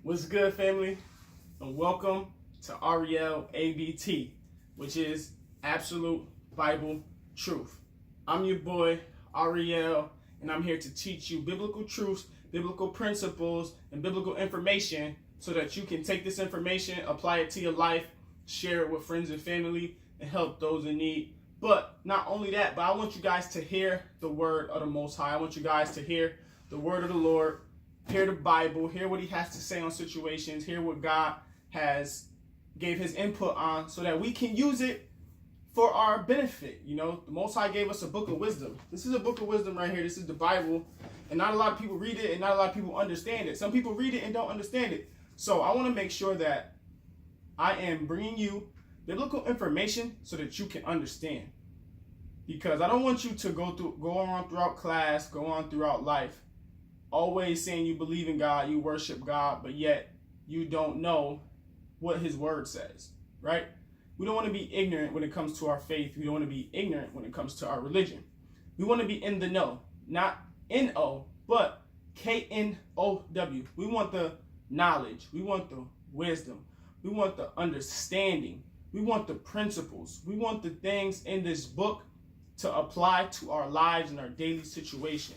What's good, family? And welcome to Ariel ABT, which is Absolute Bible Truth. I'm your boy, Ariel, and I'm here to teach you biblical truths, biblical principles, and biblical information so that you can take this information, apply it to your life, share it with friends and family, and help those in need. But not only that, but I want you guys to hear the word of the Most High. I want you guys to hear the word of the Lord, hear the Bible, hear what he has to say on situations, hear what God has gave his input on so that we can use it for our benefit. You know, the Most High gave us a book of wisdom. This is a book of wisdom right here. This is the Bible. And not a lot of people read it and not a lot of people understand it. Some people read it and don't understand it. So I want to make sure that I am bringing you biblical information so that you can understand. Because I don't want you to go on throughout class, go on throughout life, always saying you believe in God, you worship God, but yet you don't know what his word says, right? We don't want to be ignorant when it comes to our faith. We don't want to be ignorant when it comes to our religion. We want to be in the know, not N-O, but K-N-O-W. We want the knowledge. We want the wisdom. We want the understanding. We want the principles. We want the things in this book to apply to our lives and our daily situation.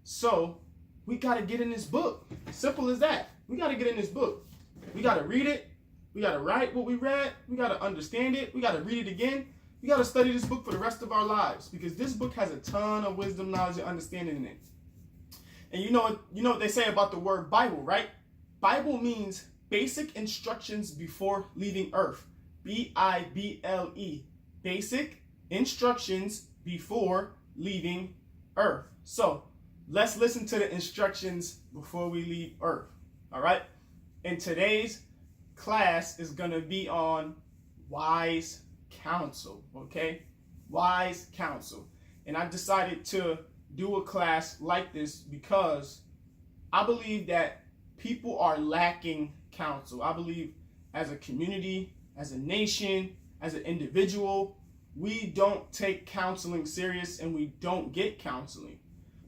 So we got to get in this book. Simple as that. We got to get in this book. We got to read it. We got to write what we read. We got to understand it. We got to read it again. We got to study this book for the rest of our lives because this book has a ton of wisdom, knowledge, and understanding in it. And you know what they say about the word Bible, right? Bible means basic instructions before leaving earth. B-I-B-L-E. Basic instructions before leaving earth. So let's listen to the instructions before we leave earth. All right. And today's class is going to be on wise counsel. Okay. Wise counsel. And I decided to do a class like this because I believe that people are lacking counsel. I believe as a community, as a nation, as an individual, we don't take counseling serious and we don't get counseling.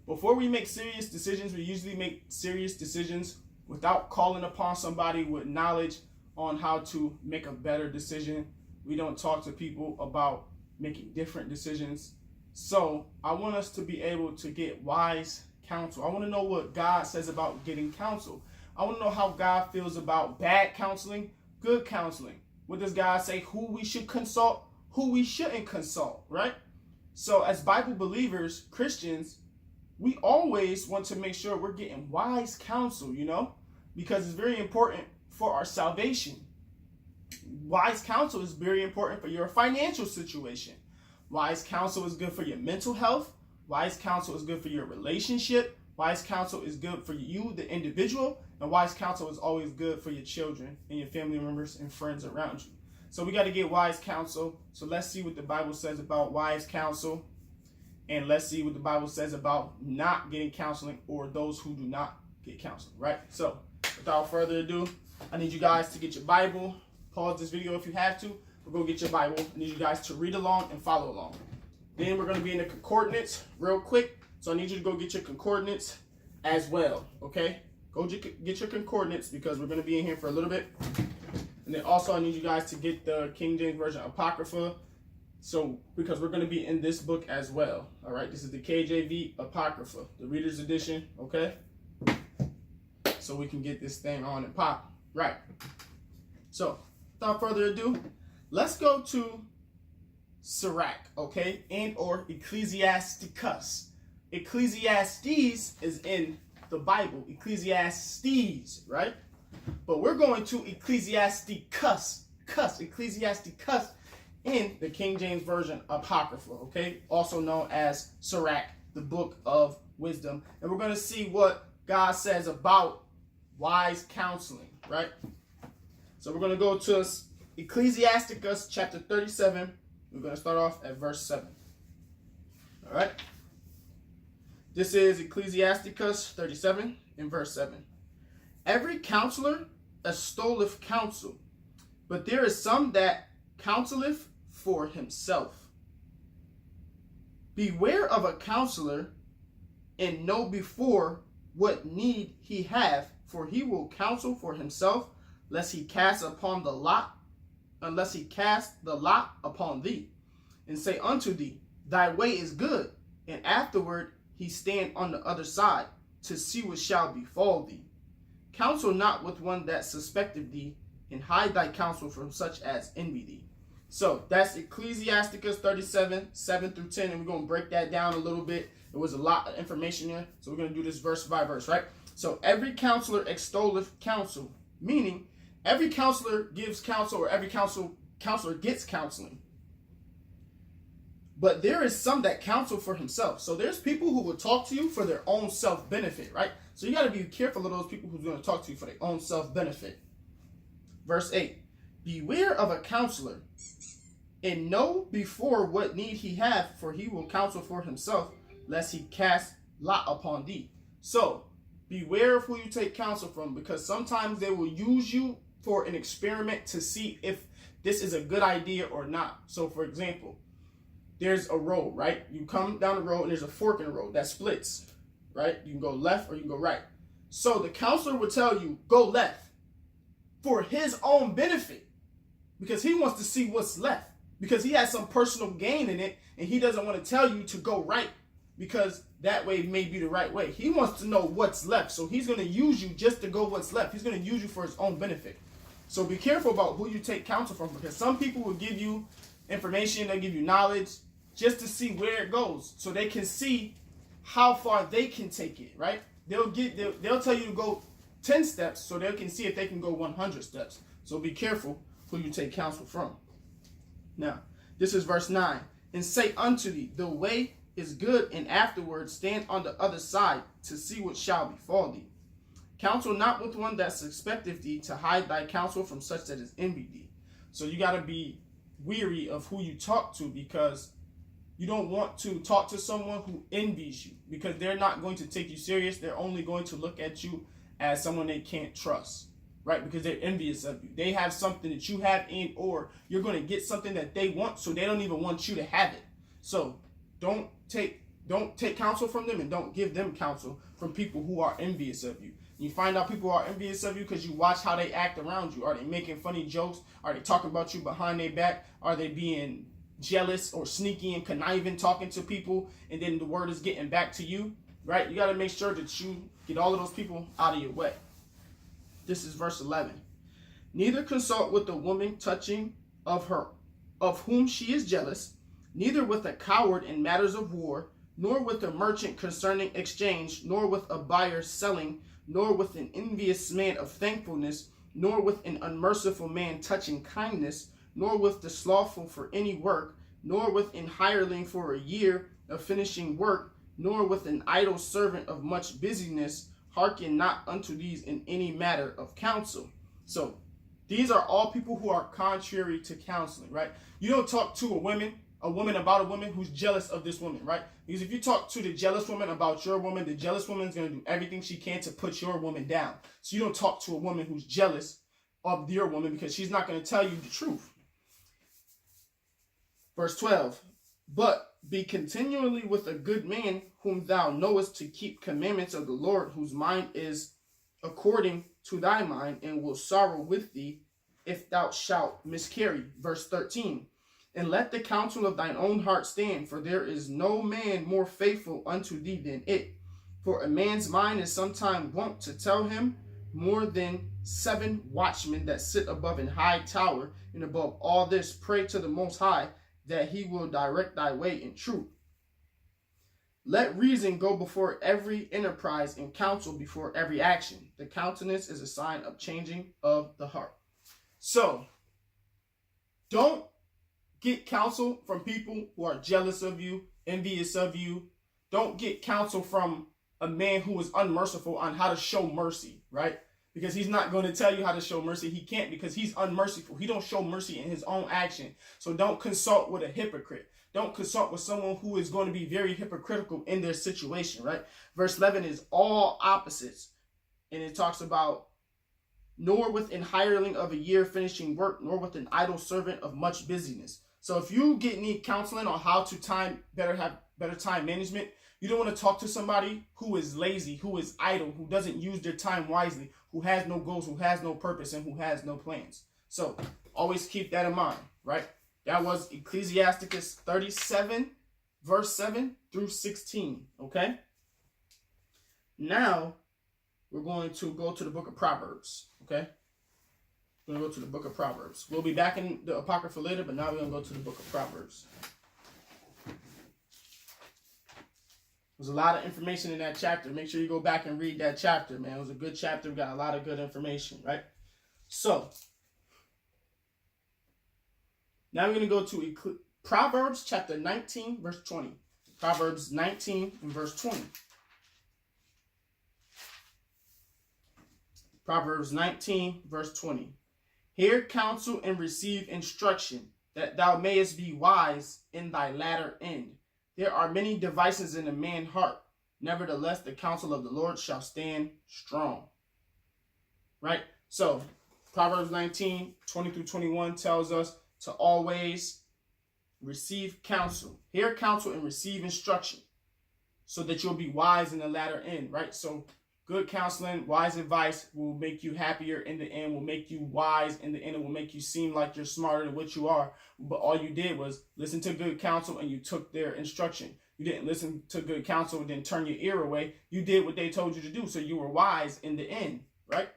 Before we make serious decisions, we usually make serious decisions without calling upon somebody with knowledge on how to make a better decision. We don't talk to people about making different decisions. So I want us to be able to get wise counsel. I want to know what God says about getting counsel. I want to know how God feels about bad counseling, good counseling. What does God say? Who we should consult, who we shouldn't consult, right? So as Bible believers, Christians, we always want to make sure we're getting wise counsel, you know, because it's very important for our salvation. Wise counsel is very important for your financial situation. Wise counsel is good for your mental health. Wise counsel is good for your relationship. Wise counsel is good for you, the individual. And wise counsel is always good for your children and your family members and friends around you. So we got to get wise counsel. So let's see what the Bible says about wise counsel. And let's see what the Bible says about not getting counseling or those who do not get counseling, right? So without further ado, I need you guys to get your Bible. Pause this video if you have to, or go get your Bible. I need you guys to read along and follow along. Then we're going to be in the concordance real quick. So I need you to go get your concordance as well, okay? Go get your concordance because we're going to be in here for a little bit. And then also I need you guys to get the King James Version Apocrypha. So, because we're going to be in this book as well. All right, this is the KJV Apocrypha, the Reader's Edition, okay? So we can get this thing on and pop. Right. So, without further ado, let's go to Sirach, okay? And or Ecclesiasticus. Ecclesiastes is in the Bible, Ecclesiastes, right? But we're going to Ecclesiasticus, Ecclesiasticus in the King James Version Apocrypha, okay? Also known as Sirach, the book of wisdom. And we're going to see what God says about wise counseling, right? So we're going to go to Ecclesiasticus chapter 37. We're going to start off at verse 7. All right? This is Ecclesiasticus 37 in verse 7. Every counselor extolleth counsel, but there is some that counseleth for himself. Beware of a counselor, and know before what need he hath for he will counsel for himself, lest he cast the lot upon thee, and say unto thee, thy way is good, and afterward he stand on the other side, to see what shall befall thee. Counsel not with one that suspecteth thee, and hide thy counsel from such as envy thee. So that's Ecclesiasticus 37, 7 through 10, and we're going to break that down a little bit. There was a lot of information there, so we're going to do this verse by verse, right? So every counselor extolleth counsel, meaning every counselor gives counsel, or every counselor gets counseling. But there is some that counsel for himself. So there's people who will talk to you for their own self-benefit, right? So you got to be careful of those people who's going to talk to you for their own self-benefit. Verse 8, beware of a counselor, and know before what need he hath, for he will counsel for himself, lest he cast lot upon thee. So beware of who you take counsel from, because sometimes they will use you for an experiment to see if this is a good idea or not. So for example, there's a road, right? You come down the road and there's a fork in the road that splits, right? You can go left or you can go right. So the counselor will tell you, go left, for his own benefit, because he wants to see what's left, because he has some personal gain in it, and he doesn't want to tell you to go right, because that way may be the right way. He wants to know what's left, so he's going to use you just to go what's left. He's going to use you for his own benefit. So be careful about who you take counsel from, because some people will give you information, they'll give you knowledge just to see where it goes, so they can see how far they can take it, right? They'll tell you to go 10 steps so they can see if they can go 100 steps. So be careful who you take counsel from. Now, this is verse 9. And say unto thee, the way is good, and afterwards stand on the other side, to see what shall befall thee. Counsel not with one that suspecteth thee, to hide thy counsel from such that is envy thee. So you got to be weary of who you talk to, because you don't want to talk to someone who envies you, because they're not going to take you serious. They're only going to look at you as someone they can't trust, right? Because they're envious of you. They have something that you have, in, or you're going to get something that they want, so they don't even want you to have it. So don't take counsel from them, and don't give them counsel from people who are envious of you. You find out people are envious of you because you watch how they act around you. Are they making funny jokes? Are they talking about you behind their back? Are they being jealous or sneaky and conniving, talking to people, and then the word is getting back to you, right? You got to make sure that you get all of those people out of your way. This is verse 11. Neither consult with the woman touching of whom she is jealous, neither with a coward in matters of war, nor with a merchant concerning exchange, nor with a buyer selling, nor with an envious man of thankfulness, nor with an unmerciful man touching kindness, nor with the slothful for any work, nor with an hireling for a year of finishing work, nor with an idle servant of much busyness. Hearken not unto these in any matter of counsel. So these are all people who are contrary to counseling, right? You don't talk to a woman about a woman who's jealous of this woman, right? Because if you talk to the jealous woman about your woman, the jealous woman is going to do everything she can to put your woman down. So you don't talk to a woman who's jealous of your woman, because she's not going to tell you the truth. Verse 12, but be continually with a good man, whom thou knowest to keep commandments of the Lord, whose mind is according to thy mind, and will sorrow with thee if thou shalt miscarry. Verse 13, and let the counsel of thine own heart stand, for there is no man more faithful unto thee than it. For a man's mind is sometime wont to tell him more than 7 watchmen that sit above an high tower. And above all this, pray to the Most High, that he will direct thy way in truth. Let reason go before every enterprise, and counsel before every action. The countenance is a sign of changing of the heart. So, don't get counsel from people who are jealous of you, envious of you. Don't get counsel from a man who is unmerciful on how to show mercy, right? Because he's not going to tell you how to show mercy. He can't, because he's unmerciful. He don't show mercy in his own action. So don't consult with a hypocrite. Don't consult with someone who is going to be very hypocritical in their situation, right? Verse 11 is all opposites. And it talks about, nor with an hireling of a year finishing work, nor with an idle servant of much busyness. So if you need counseling on how to have better time management, You don't want to talk to somebody who is lazy, who is idle, who doesn't use their time wisely, who has no goals, who has no purpose, and who has no plans. So always keep that in mind, right? That was Ecclesiasticus 37, verse 7 through 16, okay? Now, we're going to go to the book of Proverbs, okay? We're going to go to the book of Proverbs. We'll be back in the Apocrypha later, but now we're going to go to the book of Proverbs. There's a lot of information in that chapter. Make sure you go back and read that chapter, man. It was a good chapter. We got a lot of good information, right? So, now we're going to go to Proverbs chapter 19, verse 20. Proverbs 19 and verse 20. Proverbs 19, verse 20. Hear counsel and receive instruction, that thou mayest be wise in thy latter end. There are many devices in a man's heart. Nevertheless, the counsel of the Lord shall stand strong. Right? So, Proverbs 19, 20 through 21 tells us to always receive counsel. Hear counsel and receive instruction so that you'll be wise in the latter end. Right? So, good counseling, wise advice will make you happier in the end, will make you wise in the end, it will make you seem like you're smarter than what you are. But all you did was listen to good counsel and you took their instruction. You didn't listen to good counsel and then turn your ear away. You did what they told you to do, so you were wise in the end, right?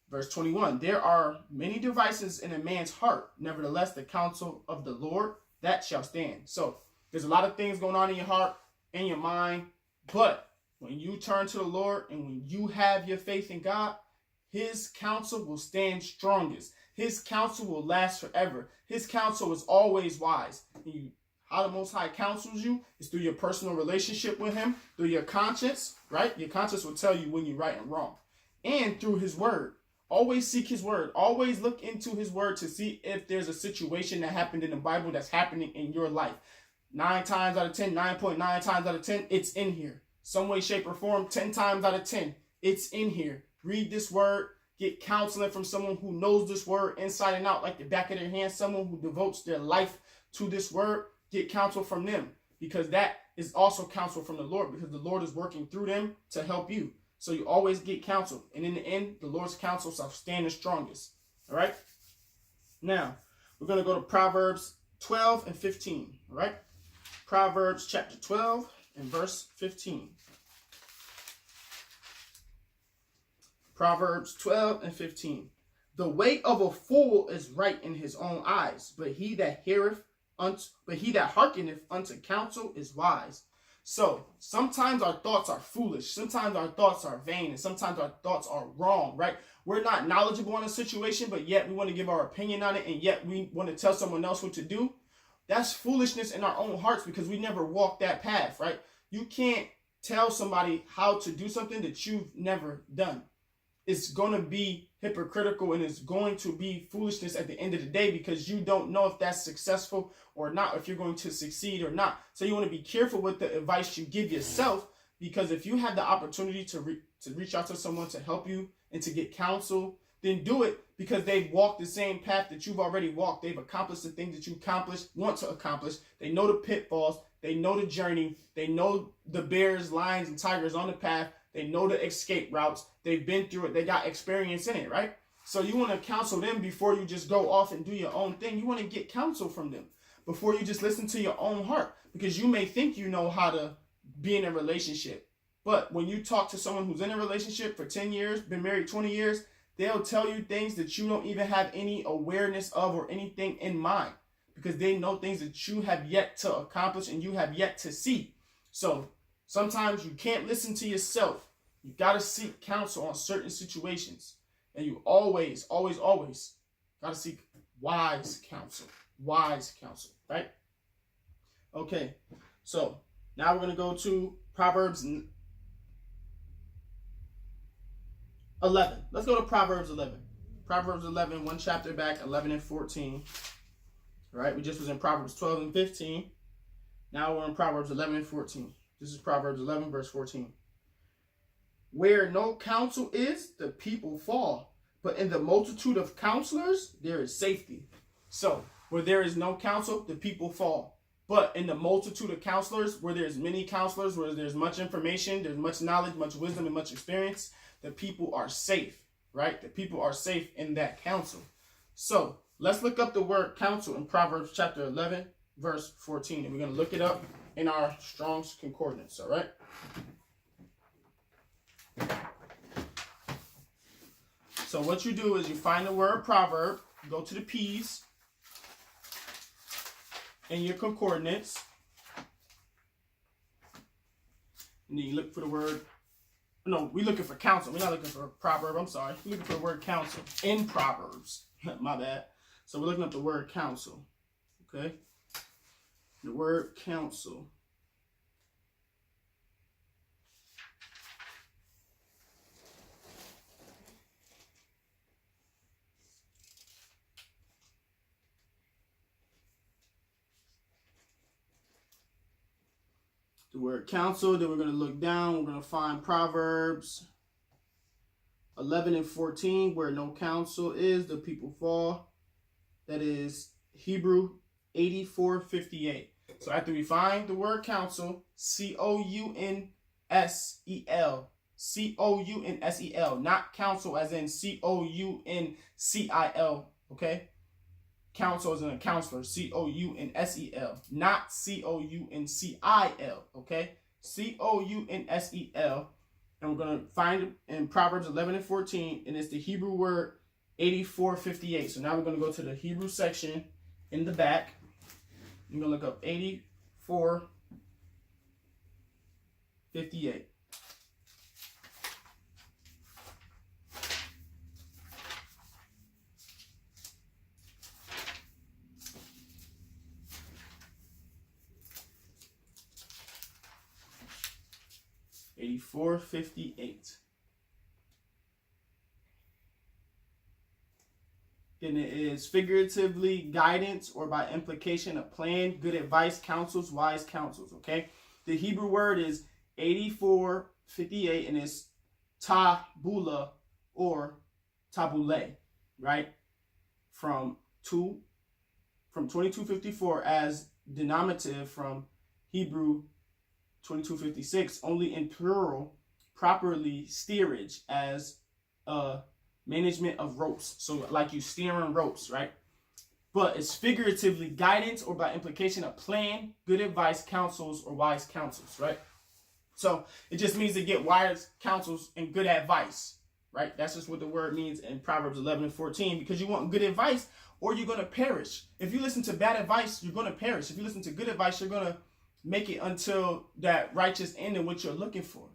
Verse 21, there are many devices in a man's heart. Nevertheless, the counsel of the Lord, that shall stand. So there's a lot of things going on in your heart, in your mind, but when you turn to the Lord and when you have your faith in God, his counsel will stand strongest. His counsel will last forever. His counsel is always wise. How the Most High counsels you is through your personal relationship with him, through your conscience, right? Your conscience will tell you when you're right and wrong. And through his word. Always seek his word. Always look into his word to see if there's a situation that happened in the Bible that's happening in your life. 9 times out of 10, 9.9 times out of 10, it's in here. Some way, shape, or form, 10 times out of 10, it's in here. Read this word. Get counseling from someone who knows this word inside and out like the back of their hand. Someone who devotes their life to this word. Get counsel from them, because that is also counsel from the Lord, because the Lord is working through them to help you. So you always get counsel. And in the end, the Lord's counsel shall stand the strongest. All right? Now, we're going to go to Proverbs 12 and 15. All right? Proverbs chapter 12 and verse 15. Proverbs 12 and 15. The way of a fool is right in his own eyes, but he that hearkeneth unto counsel is wise. So sometimes our thoughts are foolish, sometimes our thoughts are vain, and sometimes our thoughts are wrong, right? We're not knowledgeable on a situation, but yet we want to give our opinion on it, and yet we want to tell someone else what to do. That's foolishness in our own hearts, because we never walked that path, right? You can't tell somebody how to do something that you've never done. It's going to be hypocritical, and it's going to be foolishness at the end of the day, because you don't know if that's successful or not, if you're going to succeed or not. So you want to be careful with the advice you give yourself, because if you have the opportunity to reach out to someone to help you and to get counsel, then do it, because they've walked the same path that you've already walked. They've accomplished the things that you want to accomplish. They know the pitfalls. They know the journey. They know the bears, lions, and tigers on the path. They know the escape routes. They've been through it. They got experience in it, right? So you want to counsel them before you just go off and do your own thing. You want to get counsel from them before you just listen to your own heart, because you may think you know how to be in a relationship. But when you talk to someone who's in a relationship for 10 years, been married 20 years, they'll tell you things that you don't even have any awareness of or anything in mind, because they know things that you have yet to accomplish and you have yet to see. So sometimes you can't listen to yourself. You got to seek counsel on certain situations. And you always, always, always got to seek wise counsel. Wise counsel, right? Okay, so now we're going to go to Proverbs 11. Let's go to Proverbs 11. Proverbs 11, one chapter back, 11 and 14. All right, we just was in Proverbs 12 and 15. Now we're in Proverbs 11 and 14. This is Proverbs 11, verse 14. Where no counsel is, the people fall, but in the multitude of counselors, there is safety. So, where there is no counsel, the people fall. But in the multitude of counselors, where there's many counselors, where there's much information, there's much knowledge, much wisdom, and much experience, the people are safe, right? The people are safe in that counsel. So let's look up the word counsel in Proverbs chapter 11, verse 14. And we're going to look it up in our Strong's Concordance, all right? So what you do is you find the word proverb, go to the P's in your concordance, and then you look for the word, no, we're looking for counsel. We're not looking for proverb, I'm sorry. We're looking for the word counsel in Proverbs. My bad. So we're looking up the word counsel, okay? The word counsel. The word counsel, then we're going to look down. We're going to find Proverbs 11 and 14, where no counsel is, the people fall. That is Hebrew 84:58. So after we find the word counsel, counsel, counsel, not counsel as in council, okay? Counsel is in a counselor, counsel, not council, okay? Counsel, and we're going to find it in Proverbs 11 and 14, and it's the Hebrew word 84:58. So now we're going to go to the Hebrew section in the back. I'm going to look up 84:58. And it is figuratively guidance, or by implication a plan, good advice, counsels, wise counsels, okay? The Hebrew word is 84:58, and it's tabula or tabule, right? From 2254 as denominative from Hebrew 2256, only in plural, properly steerage as management of ropes. So like you steering ropes, right? But it's figuratively guidance, or by implication a plan, good advice, counsels, or wise counsels, right? So it just means to get wise counsels and good advice, right? That's just what the word means in Proverbs 11 and 14, because you want good advice or you're going to perish. If you listen to bad advice, you're going to perish. If you listen to good advice, you're going to make it until that righteous end in what you're looking for.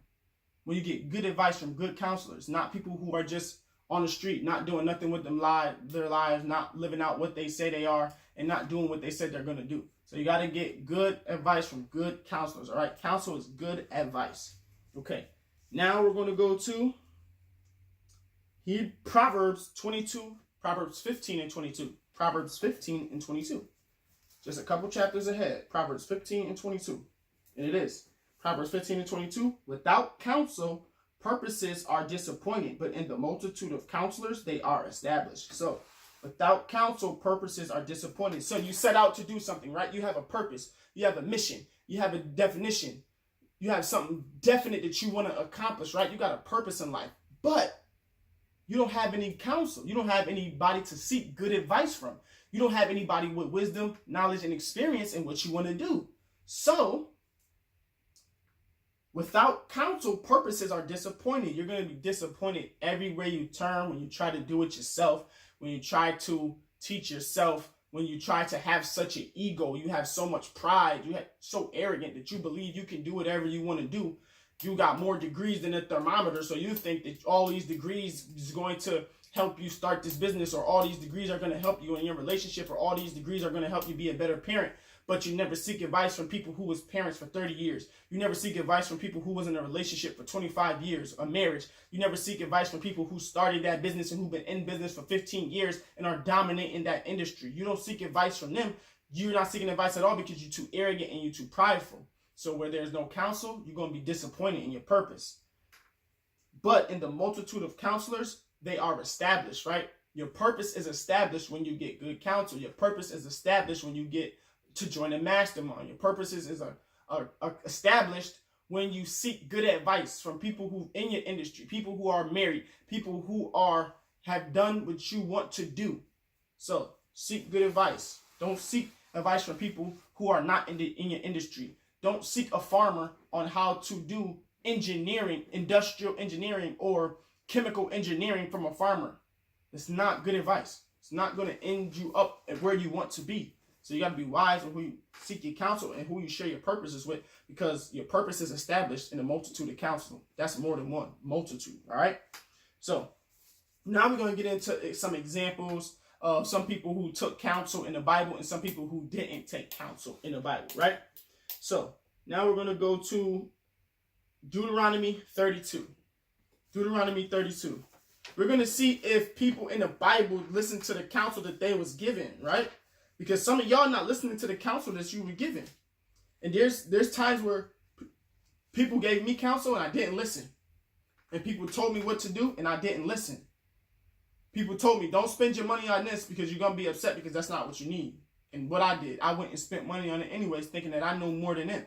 When you get good advice from good counselors, not people who are just on the street, not doing nothing with their lives, not living out what they say they are, and not doing what they said they're going to do. So you got to get good advice from good counselors, all right? Counsel is good advice. Okay, now we're going to go to Proverbs 22, Proverbs 15 and 22. Proverbs 15 and 22. Just a couple chapters ahead. Proverbs 15 and 22. And it is Proverbs 15 and 22. Without counsel, purposes are disappointed, but in the multitude of counselors, they are established. So without counsel, purposes are disappointed. So you set out to do something, right? You have a purpose. You have a mission. You have a definition. You have something definite that you want to accomplish, right? You got a purpose in life, but you don't have any counsel. You don't have anybody to seek good advice from. You don't have anybody with wisdom, knowledge, and experience in what you want to do. So without counsel, purposes are disappointed. You're going to be disappointed everywhere you turn when you try to do it yourself, when you try to teach yourself, when you try to have such an ego. You have so much pride. You have so arrogant that you believe you can do whatever you want to do. You got more degrees than a thermometer, so you think that all these degrees is going to help you start this business, or all these degrees are going to help you in your relationship, or all these degrees are going to help you be a better parent. But you never seek advice from people who was parents for 30 years. You never seek advice from people who was in a relationship for 25 years, a marriage. You never seek advice from people who started that business and who've been in business for 15 years and are dominant in that industry. You don't seek advice from them. You're not seeking advice at all because you're too arrogant and you're too prideful. So where there's no counsel, you're going to be disappointed in your purpose. But in the multitude of counselors, they are established, right? Your purpose is established when you get good counsel. Your purpose is established when you get to join a mastermind. Your purposes is established when you seek good advice from people who in your industry, people who are married, people who have done what you want to do. So seek good advice. Don't seek advice from people who are not in your industry. Don't seek a farmer on how to do engineering, industrial engineering, or chemical engineering from a farmer. It's not good advice. It's not going to end you up at where you want to be. So you got to be wise in who you seek your counsel and who you share your purposes with, because your purpose is established in a multitude of counsel. That's more than one, multitude. All right. So now we're going to get into some examples of some people who took counsel in the Bible and some people who didn't take counsel in the Bible. Right. So now we're going to go to Deuteronomy 32. Deuteronomy 32. We're going to see if people in the Bible listened to the counsel that they was given, right? Because some of y'all not listening to the counsel that you were given. And there's times where people gave me counsel and I didn't listen. And people told me what to do and I didn't listen. People told me, don't spend your money on this because you're going to be upset because that's not what you need. And what I did, I went and spent money on it anyways, thinking that I know more than them.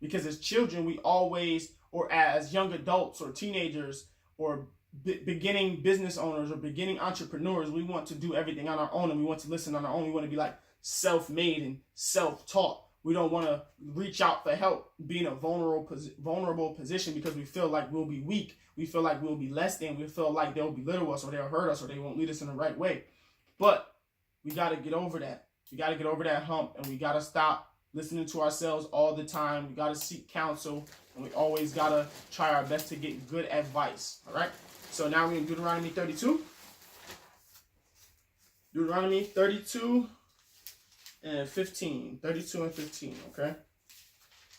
Because as children, we always, or as young adults or teenagers or beginning business owners or beginning entrepreneurs, we want to do everything on our own and we want to listen on our own. We want to be like self-made and self-taught. We don't want to reach out for help, be in a vulnerable position because we feel like we'll be weak. We feel like we'll be less than. We feel like they'll belittle us or they'll hurt us or they won't lead us in the right way. But we got to get over that. We got to get over that hump and we got to stop listening to ourselves all the time. We got to seek counsel and we always got to try our best to get good advice. All right. So now we're in Deuteronomy 32. Deuteronomy 32 and 15. 32 and 15, okay?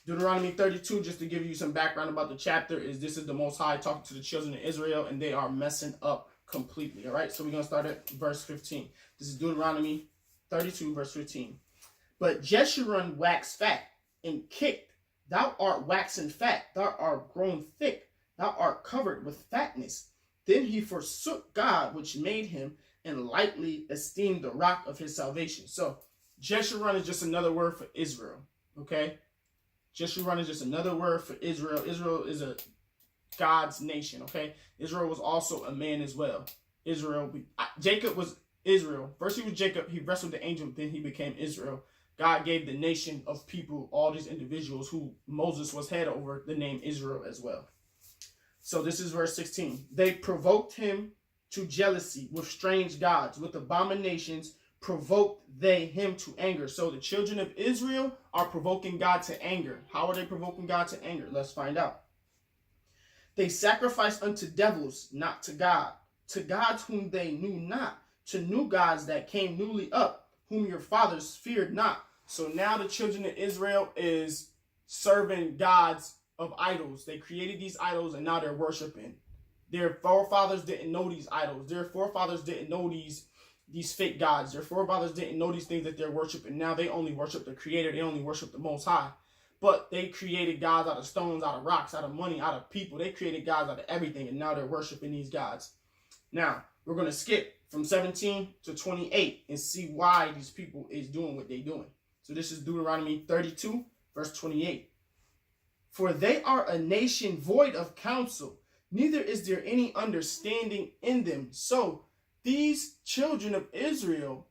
Deuteronomy 32, just to give you some background about the chapter, this is the Most High talking to the children of Israel, and they are messing up completely, all right? So we're going to start at verse 15. This is Deuteronomy 32, verse 15. But Jeshurun waxed fat and kicked. Thou art waxen fat. Thou art grown thick. Thou art covered with fatness. Then he forsook God, which made him, and lightly esteemed the rock of his salvation. So Jeshurun is just another word for Israel, okay? Jeshurun is just another word for Israel. Israel is a God's nation, okay? Israel was also a man as well. Jacob was Israel. First he was Jacob. He wrestled the angel. Then he became Israel. God gave the nation of people, all these individuals who Moses was head over, the name Israel as well. So this is verse 16. They provoked him to jealousy with strange gods, with abominations provoked they him to anger. So the children of Israel are provoking God to anger. How are they provoking God to anger? Let's find out. They sacrificed unto devils, not to God, to gods whom they knew not, to new gods that came newly up, whom your fathers feared not. So now the children of Israel is serving gods of idols. They created these idols and now they're worshiping. Their forefathers didn't know these idols. Their forefathers didn't know these fake gods. Their forefathers didn't know these things that they're worshiping. Now they only worship the Creator. They only worship the Most High. But they created gods out of stones, out of rocks, out of money, out of people. They created gods out of everything, and now they're worshiping these gods. Now, we're going to skip from 17 to 28 and see why these people is doing what they're doing. So this is Deuteronomy 32, verse 28. For they are a nation void of counsel, neither is there any understanding in them. So these children of Israel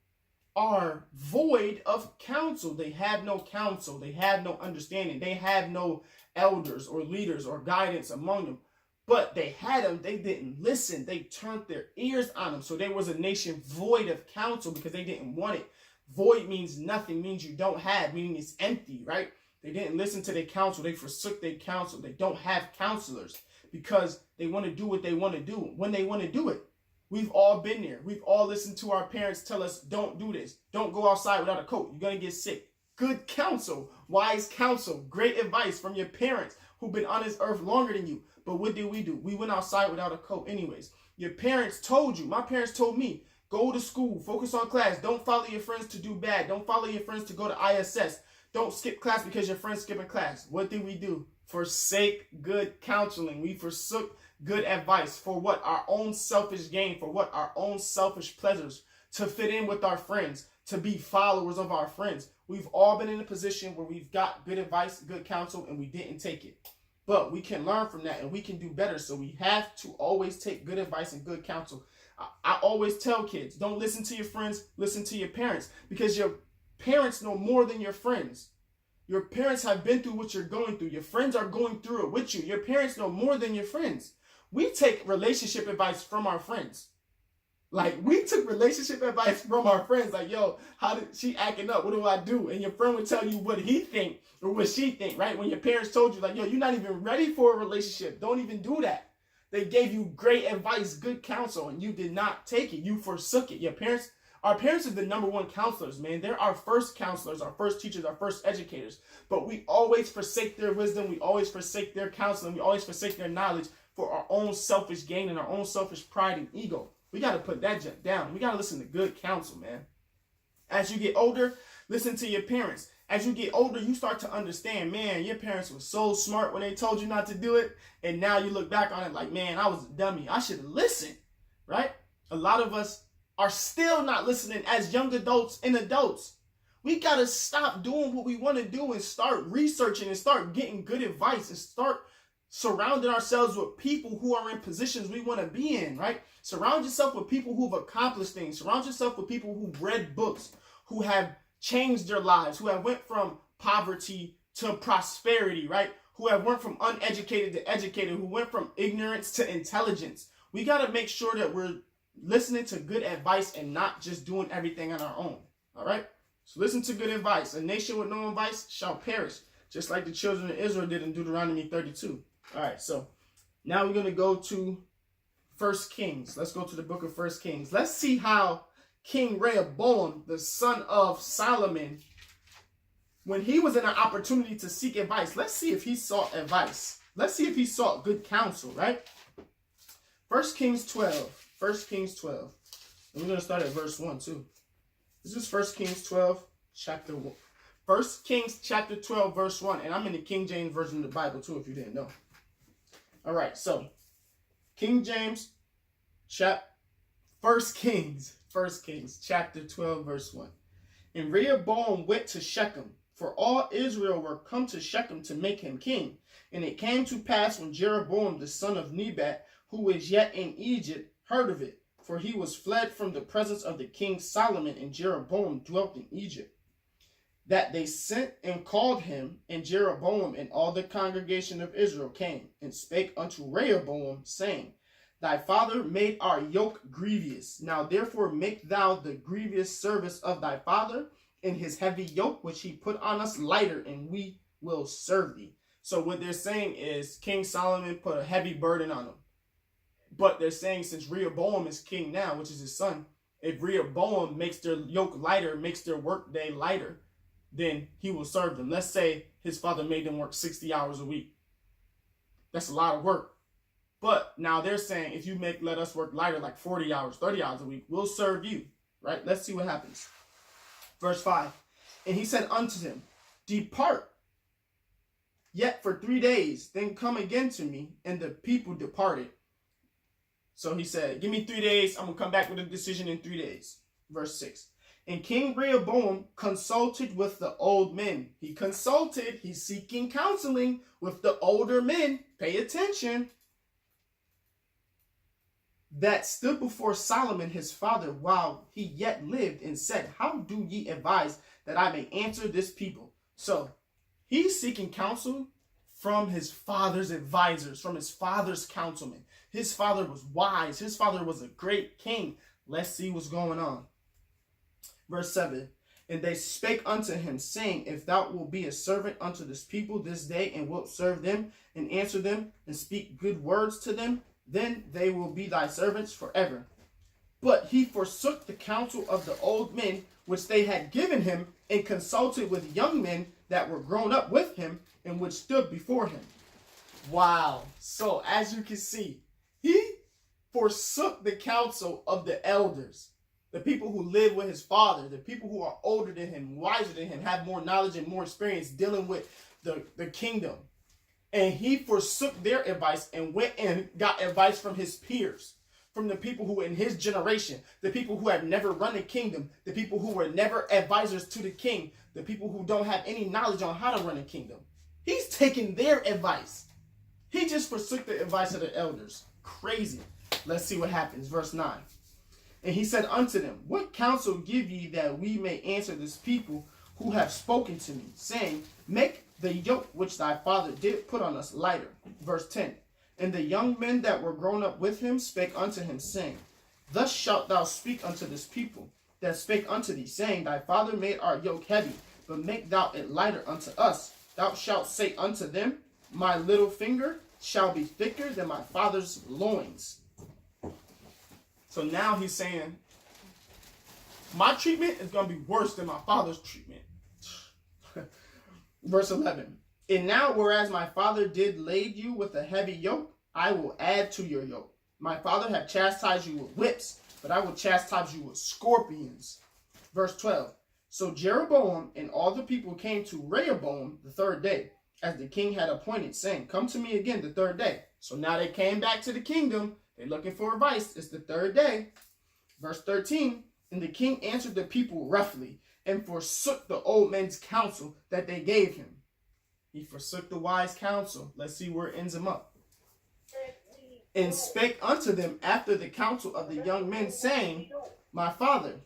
are void of counsel. They have no counsel. They have no understanding. They have no elders or leaders or guidance among them. But they had them. They didn't listen. They turned their ears on them. So there was a nation void of counsel because they didn't want it. Void means nothing, means you don't have, meaning it's empty, right? They didn't listen to their counsel. They forsook their counsel. They don't have counselors because they want to do what they want to do when they want to do it. We've all been there. We've all listened to our parents tell us, don't do this. Don't go outside without a coat. You're going to get sick. Good counsel, wise counsel, great advice from your parents who've been on this earth longer than you. But what did? We went outside without a coat anyways. Your parents told you. My parents told me, go to school, focus on class. Don't follow your friends to do bad. Don't follow your friends to go to ISS. Don't skip class because your friend's skipping class. What did we do? Forsake good counseling. We forsook good advice for what? Our own selfish gain, for what? Our own selfish pleasures. to fit in with our friends, to be followers of our friends. We've all been in a position where we've got good advice, good counsel, and we didn't take it. But we can learn from that and we can do better. So we have to always take good advice and good counsel. I always tell kids, don't listen to your friends, listen to your parents, because your parents know more than your friends. Your parents have been through what you're going through. Your friends are going through it with you. Your parents know more than your friends. We take relationship advice from our friends. Like, we took relationship advice from our friends. Like, yo, how did she acting up? What do I do? And your friend would tell you what he think or what she think, right? When your parents told you, like, yo, you're not even ready for a relationship. Don't even do that. They gave you great advice, good counsel, and you did not take it. You forsook it. Our parents are the number one counselors, man. They're our first counselors, our first teachers, our first educators. But we always forsake their wisdom. We always forsake their counsel. And we always forsake their knowledge for our own selfish gain and our own selfish pride and ego. We got to put that junk down. We got to listen to good counsel, man. As you get older, listen to your parents. As you get older, you start to understand, man, your parents were so smart when they told you not to do it. And now you look back on it like, man, I was a dummy. I should have listened, right? A lot of us are still not listening as young adults and adults. We got to stop doing what we want to do and start researching and start getting good advice and start surrounding ourselves with people who are in positions we want to be in, right? Surround yourself with people who've accomplished things. Surround yourself with people who've read books, who have changed their lives, who have went from poverty to prosperity, right? Who have went from uneducated to educated, who went from ignorance to intelligence. We got to make sure that we're listening to good advice and not just doing everything on our own, all right? So listen to good advice. A nation with no advice shall perish, just like the children of Israel did in Deuteronomy 32. All right, so now we're going to go to 1 Kings. Let's go to the book of 1 Kings. Let's see how King Rehoboam, the son of Solomon, when he was in an opportunity to seek advice, let's see if he sought advice. Let's see if he sought good counsel, right? 1 Kings 12. 1 Kings 12. And we're going to start at verse 1 too. This is 1 Kings 12, chapter 1. 1 Kings chapter 12, verse 1. And I'm in the King James Version of the Bible too, if you didn't know. All right, so King James, 1 Kings chapter 12, verse 1. And Rehoboam went to Shechem, for all Israel were come to Shechem to make him king. And it came to pass when Jeroboam the son of Nebat, who was yet in Egypt, heard of it, for he was fled from the presence of the king Solomon, and Jeroboam dwelt in Egypt, that they sent and called him, and Jeroboam and all the congregation of Israel came, and spake unto Rehoboam, saying, Thy father made our yoke grievous. Now therefore make thou the grievous service of thy father, and his heavy yoke which he put on us lighter, and we will serve thee. So what they're saying is King Solomon put a heavy burden on him. But they're saying since Rehoboam is king now, which is his son, if Rehoboam makes their yoke lighter, makes their work day lighter, then he will serve them. Let's say his father made them work 60 hours a week. That's a lot of work. But now they're saying if you let us work lighter, like 40 hours, 30 hours a week, we'll serve you, right? Let's see what happens. Verse 5. And he said unto him, Depart yet for 3 days, then come again to me. And the people departed. So he said, give me 3 days. I'm going to come back with a decision in 3 days. Verse 6. And King Rehoboam consulted with the old men. He consulted. He's seeking counseling with the older men. Pay attention. That stood before Solomon his father while he yet lived, and said, How do ye advise that I may answer this people? So he's seeking counsel from his father's advisors, from his father's councilmen. His father was wise. His father was a great king. Let's see what's going on. Verse 7. And they spake unto him, saying, If thou wilt be a servant unto this people this day, and wilt serve them, and answer them, and speak good words to them, then they will be thy servants forever. But he forsook the counsel of the old men, which they had given him, and consulted with young men that were grown up with him, and which stood before him. Wow. So as you can see, he forsook the counsel of the elders, the people who live with his father, the people who are older than him, wiser than him, have more knowledge and more experience dealing with the kingdom. And he forsook their advice and went and got advice from his peers, from the people who were in his generation, the people who have never run a kingdom, the people who were never advisors to the king, the people who don't have any knowledge on how to run a kingdom. He's taking their advice. He just forsook the advice of the elders. Crazy. Let's see what happens. Verse 9. And he said unto them, what counsel give ye that we may answer this people who have spoken to me, saying, make the yoke which thy father did put on us lighter. Verse 10. And the young men that were grown up with him spake unto him, saying, thus shalt thou speak unto this people that spake unto thee, saying, thy father made our yoke heavy, but make thou it lighter unto us. Thou shalt say unto them, my little finger shall be thicker than my father's loins. So now he's saying, my treatment is going to be worse than my father's treatment. Verse 11. And now, whereas my father did lade you with a heavy yoke, I will add to your yoke. My father had chastised you with whips, but I will chastise you with scorpions. Verse 12. So Jeroboam and all the people came to Rehoboam the third day, as the king had appointed, saying, come to me again the third day. So now they came back to the kingdom. They're looking for advice. It's the third day. Verse 13. And the king answered the people roughly, and forsook the old men's counsel that they gave him. He forsook the wise counsel. Let's see where it ends him up. And spake unto them after the counsel of the young men, saying, my father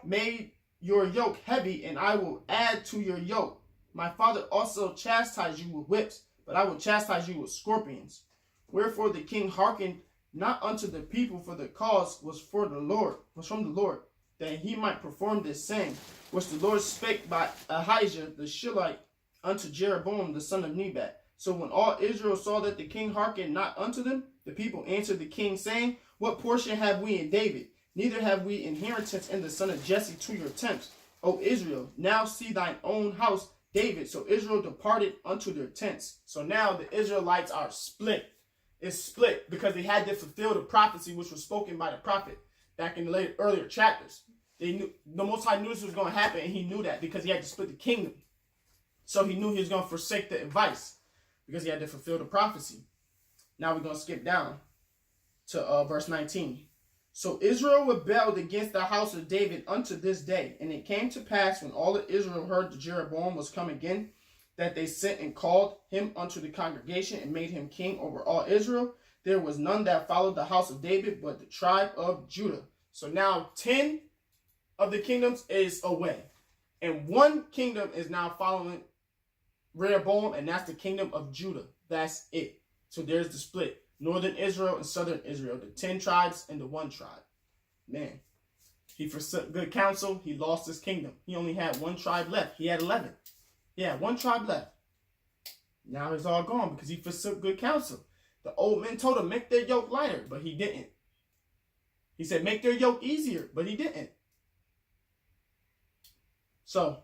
made your yoke heavy, and I will add to your yoke. My father also chastised you with whips, but I will chastise you with scorpions. Wherefore the king hearkened not unto the people, for the cause was from the Lord, that he might perform this saying, which the Lord spake by Ahijah the Shilite unto Jeroboam the son of Nebat. So when all Israel saw that the king hearkened not unto them, the people answered the king, saying, what portion have we in David? Neither have we inheritance in the son of Jesse to your tents. O Israel, now see thine own house, David. So Israel departed unto their tents. So now the Israelites are split. It's split because they had to fulfill the prophecy which was spoken by the prophet back in the earlier chapters. They knew the Most High knew this was going to happen, and he knew that because he had to split the kingdom. So he knew he was going to forsake the advice because he had to fulfill the prophecy. Now we're going to skip down to verse 19. So Israel rebelled against the house of David unto this day. And it came to pass, when all of Israel heard that Jeroboam was come again, that they sent and called him unto the congregation and made him king over all Israel. There was none that followed the house of David, but the tribe of Judah. So now 10 of the kingdoms is away. And one kingdom is now following Rehoboam, and that's the kingdom of Judah. That's it. So there's the split. Northern Israel and southern Israel. The 10 tribes and the 1 tribe. Man, he forsook good counsel. He lost his kingdom. He only had 1 tribe left. He had 11. Yeah, 1 tribe left. Now it's all gone because he forsook good counsel. The old men told him, make their yoke lighter, but he didn't. He said, make their yoke easier, but he didn't. So,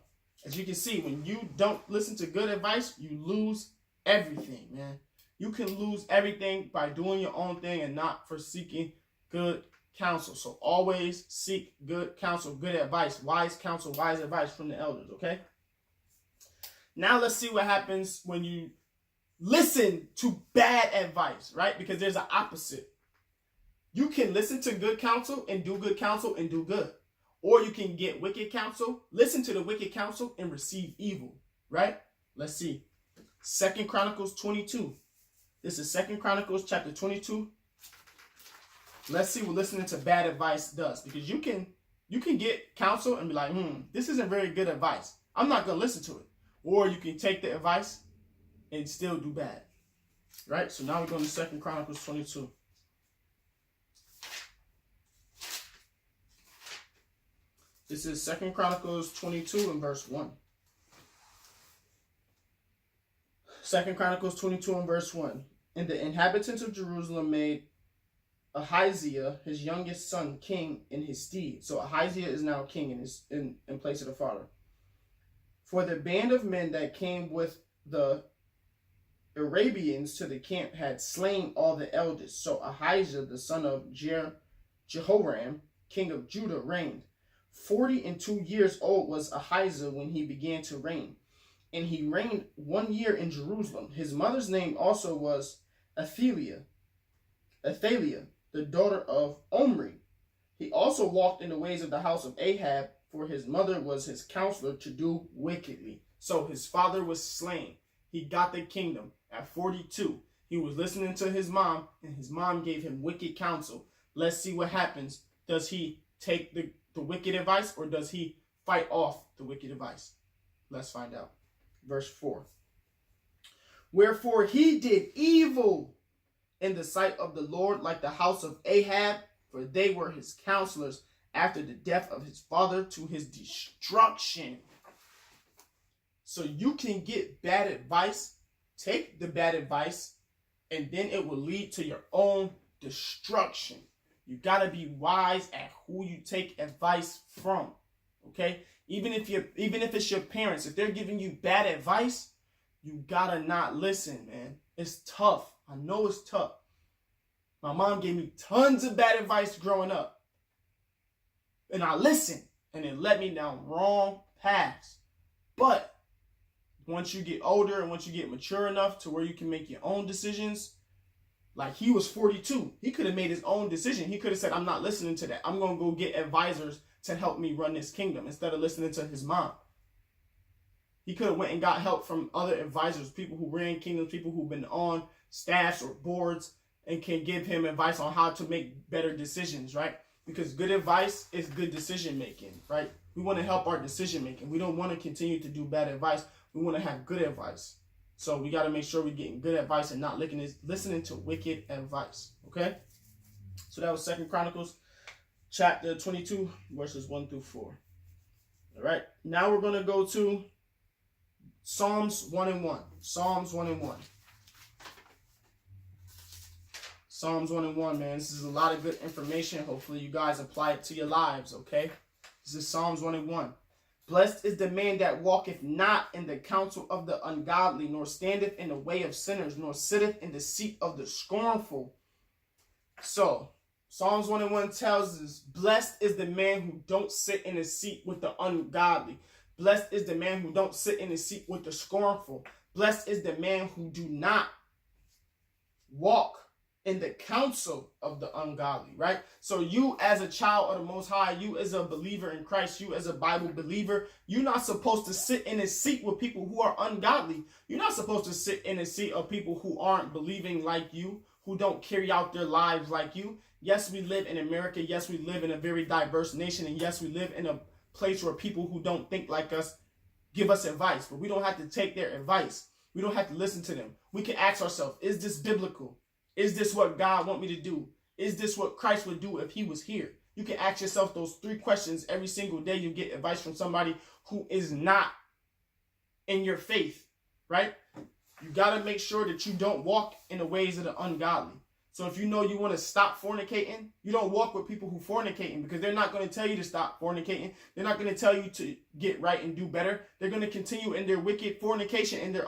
as you can see, when you don't listen to good advice, you lose everything, man. You can lose everything by doing your own thing and not for seeking good counsel. So always seek good counsel, good advice, wise counsel, wise advice from the elders, okay? Now let's see what happens when you listen to bad advice, right? Because there's an opposite. You can listen to good counsel and do good. Or you can get wicked counsel, listen to the wicked counsel, and receive evil, right? Let's see. 2 Chronicles 22. This is 2 Chronicles chapter 22. Let's see what listening to bad advice does. Because you can get counsel and be like, this isn't very good advice. I'm not going to listen to it. Or you can take the advice and still do bad. Right? So now we're going to 2 Chronicles 22. This is 2 Chronicles 22 and verse 1. 2 Chronicles 22 and verse 1. And the inhabitants of Jerusalem made Ahaziah, his youngest son, king in his stead. So Ahaziah is now king in place of the father. For the band of men that came with the Arabians to the camp had slain all the eldest. So Ahijah, the son of Jehoram, king of Judah, reigned. 42 years old was Ahijah when he began to reign. And he reigned 1 year in Jerusalem. His mother's name also was Athaliah, the the daughter of Omri. He also walked in the ways of the house of Ahab, for his mother was his counselor to do wickedly. So his father was slain. He got the kingdom at 42. He was listening to his mom, and his mom gave him wicked counsel. Let's see what happens. Does he take the wicked advice, or does he fight off the wicked advice? Let's find out. Verse 4. Wherefore he did evil in the sight of the Lord, like the house of Ahab, for they were his counselors after the death of his father, to his destruction. So you can get bad advice, take the bad advice, and then it will lead to your own destruction. You got to be wise at who you take advice from. Okay? Even if it's your parents, if they're giving you bad advice, you got to not listen, man. It's tough. I know it's tough. My mom gave me tons of bad advice growing up. And I listened, and it led me down wrong paths. But once you get older and once you get mature enough to where you can make your own decisions, like he was 42. He could have made his own decision. He could have said, I'm not listening to that. I'm going to go get advisors to help me run this kingdom instead of listening to his mom. He could have went and got help from other advisors, people who ran kingdoms, people who've been on staffs or boards, and can give him advice on how to make better decisions, right? Because good advice is good decision making, right? We want to help our decision making. We don't want to continue to do bad advice. We want to have good advice. So we got to make sure we're getting good advice and not listening to wicked advice, okay? So that was 2 Chronicles chapter 22, verses 1 through 4. All right, now we're going to go to Psalms 1 and 1. Psalms 1 and 1. Psalms 1 and 1, man. This is a lot of good information. Hopefully you guys apply it to your lives, okay? This is Psalms 1 and 1. Blessed is the man that walketh not in the counsel of the ungodly, nor standeth in the way of sinners, nor sitteth in the seat of the scornful. So, Psalms 1 and 1 tells us, blessed is the man who don't sit in a seat with the ungodly. Blessed is the man who don't sit in a seat with the scornful. Blessed is the man who do not walk in the counsel of the ungodly, right? So you as a child of the Most High, you as a believer in Christ, you as a Bible believer, you're not supposed to sit in a seat with people who are ungodly. You're not supposed to sit in a seat of people who aren't believing like you, who don't carry out their lives like you. Yes, we live in America. Yes, we live in a very diverse nation. And yes, we live in a place where people who don't think like us give us advice. But we don't have to take their advice. We don't have to listen to them. We can ask ourselves, is this biblical? Is this what God want me to do? Is this what Christ would do if he was here? You can ask yourself those 3 questions every single day. You get advice from somebody who is not in your faith, right? You got to make sure that you don't walk in the ways of the ungodly. So if you know you want to stop fornicating, you don't walk with people who fornicating, because they're not going to tell you to stop fornicating. They're not going to tell you to get right and do better. They're going to continue in their wicked fornication and their